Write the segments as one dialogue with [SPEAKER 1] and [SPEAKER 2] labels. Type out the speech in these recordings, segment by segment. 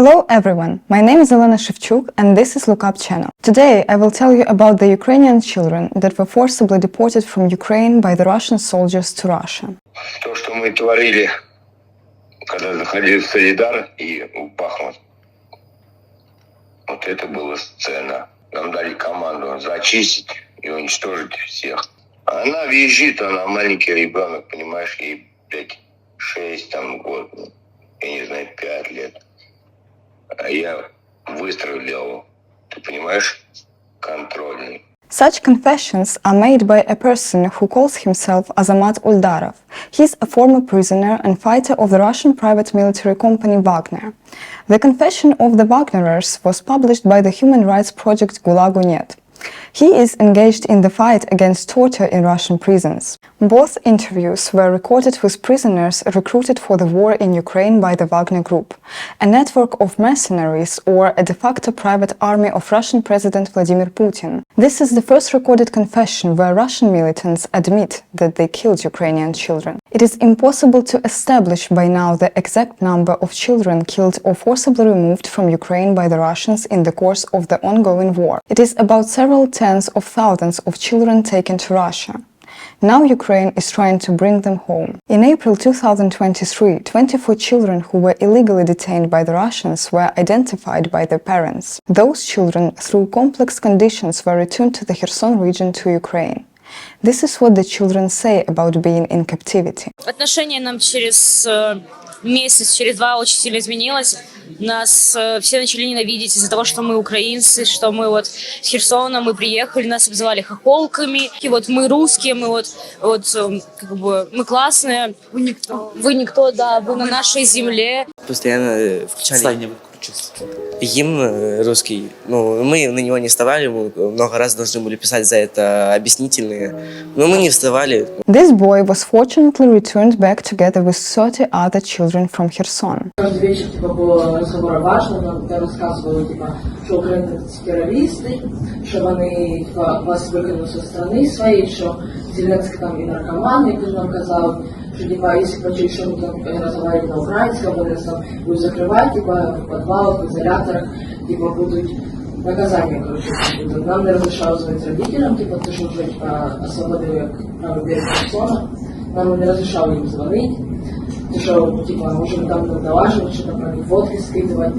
[SPEAKER 1] Hello everyone, my name is Elena Shevchuk and this is Look Up channel. Today I will tell you about the Ukrainian children that were forcibly deported from Ukraine by the Russian soldiers to Russia.
[SPEAKER 2] То, что мы творили, когда заходили в Солидар и в Бахмут, вот это была сцена. Нам дали команду зачистить и уничтожить всех. Она визжит, она маленький ребенок, понимаешь, ей, 6 год, я не знаю, 5 лет. А я выстрелил, ты понимаешь, контрольный.
[SPEAKER 1] Such confessions are made by a person who calls himself Azamat Uldarov. He is a former prisoner and fighter of the Russian private military company Wagner. The confession of the Wagnerers was published by the human rights project Gulagu.net. He is engaged in the fight against torture in Russian prisons. Both interviews were recorded with prisoners recruited for the war in Ukraine by the Wagner Group, a network of mercenaries or a de facto private army of Russian President Vladimir Putin. This is the first recorded confession where Russian militants admit that they killed Ukrainian children. It is impossible to establish by now the exact number of children killed or forcibly removed from Ukraine by the Russians in the course of the ongoing war. It is about several tens of thousands of children taken to Russia. Now Ukraine is trying to bring them home. In April 2023, 24 children who were illegally detained by the Russians were identified by their parents. Those children, through complex conditions, were returned to the Kherson region to Ukraine. This is what the children say about being in captivity.
[SPEAKER 3] Отношение нам через месяц, через два очень сильно изменилось. Нас все начали ненавидеть из-за того, что мы украинцы, что мы вот с Херсона, мы приехали, нас обзывали хохолками, и вот мы русские, мы как бы мы классные, вы никто, да, вы на нашей земле.
[SPEAKER 4] Постоянно включали гимн русский, мы на него не вставали, мы много раз должны были писать за это объяснительные, но мы не вставали.
[SPEAKER 1] This boy was fortunately returned back together with 30 other children from Kherson.
[SPEAKER 5] Каждый вечер было разговор важно, нам рассказывали, что украинцы террористы, что они вас викинули зі країни своєї, що Зеленський там і наркоман, як він нам казав, що якщо почують, що ми там розмовляють на українському, вони там будуть закривати, в підвалах, в ізоляторах, будуть наказания, Нам не разрешало звонить родителям, то, что уже освободили правый берег Херсона, нам не разрешало им звонить, то, что, можем там налаживать, что-то про них фотки скидывать.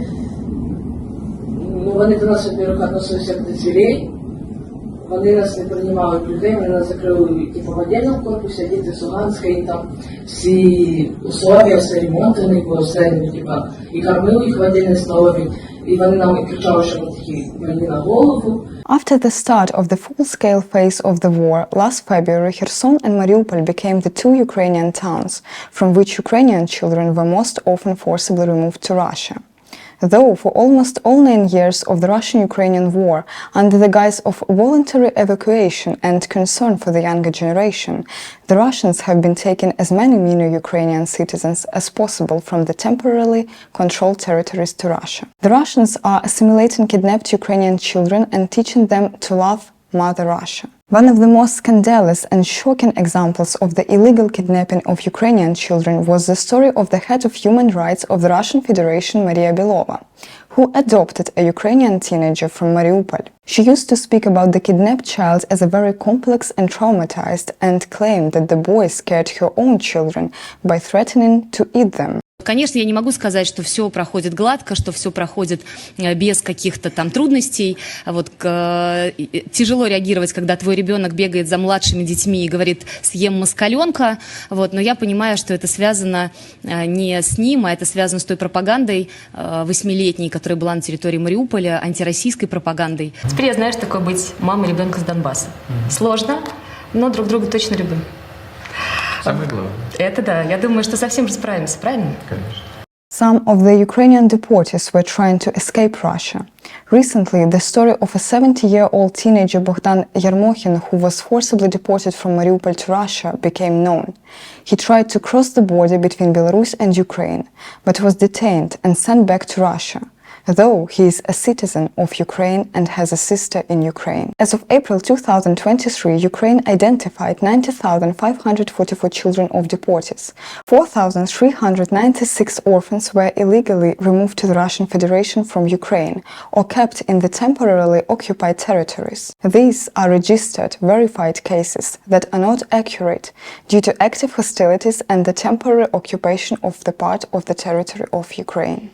[SPEAKER 5] Вони до нас, во-первых, относилися як до звірей, вони нас не приймали людей, вони нас закрили в отдельному корпусі, а діти з Луганська, і там всі условия, все ремонти, вони були все, і кормили їх в отдельній столові, і вони нам кричали, що ми такі больні на голову.
[SPEAKER 1] After the start of the full-scale phase of the war, last February, Kherson and Mariupol became the two Ukrainian towns from which Ukrainian children were most often forcibly removed to Russia. Though for almost all 9 years of the Russian-Ukrainian war, under the guise of voluntary evacuation and concern for the younger generation, the Russians have been taking as many minor Ukrainian citizens as possible from the temporarily controlled territories to Russia. The Russians are assimilating kidnapped Ukrainian children and teaching them to love Mother Russia. One of the most scandalous and shocking examples of the illegal kidnapping of Ukrainian children was the story of the head of human rights of the Russian Federation, Maria Belova, who adopted a Ukrainian teenager from Mariupol. She used to speak about the kidnapped child as a very complex and traumatized and claimed that the boy scared her own children by threatening to eat them.
[SPEAKER 6] Конечно, я не могу сказать, что все проходит гладко, что все проходит без каких-то там трудностей. Тяжело реагировать, когда твой ребенок бегает за младшими детьми и говорит «съем москаленка», но я понимаю, что это связано не с ним, а это связано с той пропагандой 8-летней, которая была на территории Мариуполя, антироссийской пропагандой. Теперь я знаю, что такое быть мамой ребенка с Донбасса. Сложно, но друг друга точно любим.
[SPEAKER 7] Самое главное.
[SPEAKER 6] Это да. Я думаю, что совсем же справимся, правильно?
[SPEAKER 7] Конечно.
[SPEAKER 1] Some of the Ukrainian deportees were trying to escape Russia. Recently, the story of a 70-year-old teenager Bogdan Yermokhin who was forcibly deported from Mariupol to Russia became known. He tried to cross the border between Belarus and Ukraine, but was detained and sent back to Russia. though he is a citizen of Ukraine and has a sister in Ukraine. As of April 2023, Ukraine identified 90,544 children of deportees. 4,396 orphans were illegally removed to the Russian Federation from Ukraine or kept in the temporarily occupied territories. These are registered, verified cases that are not accurate due to active hostilities and the temporary occupation of the part of the territory of Ukraine.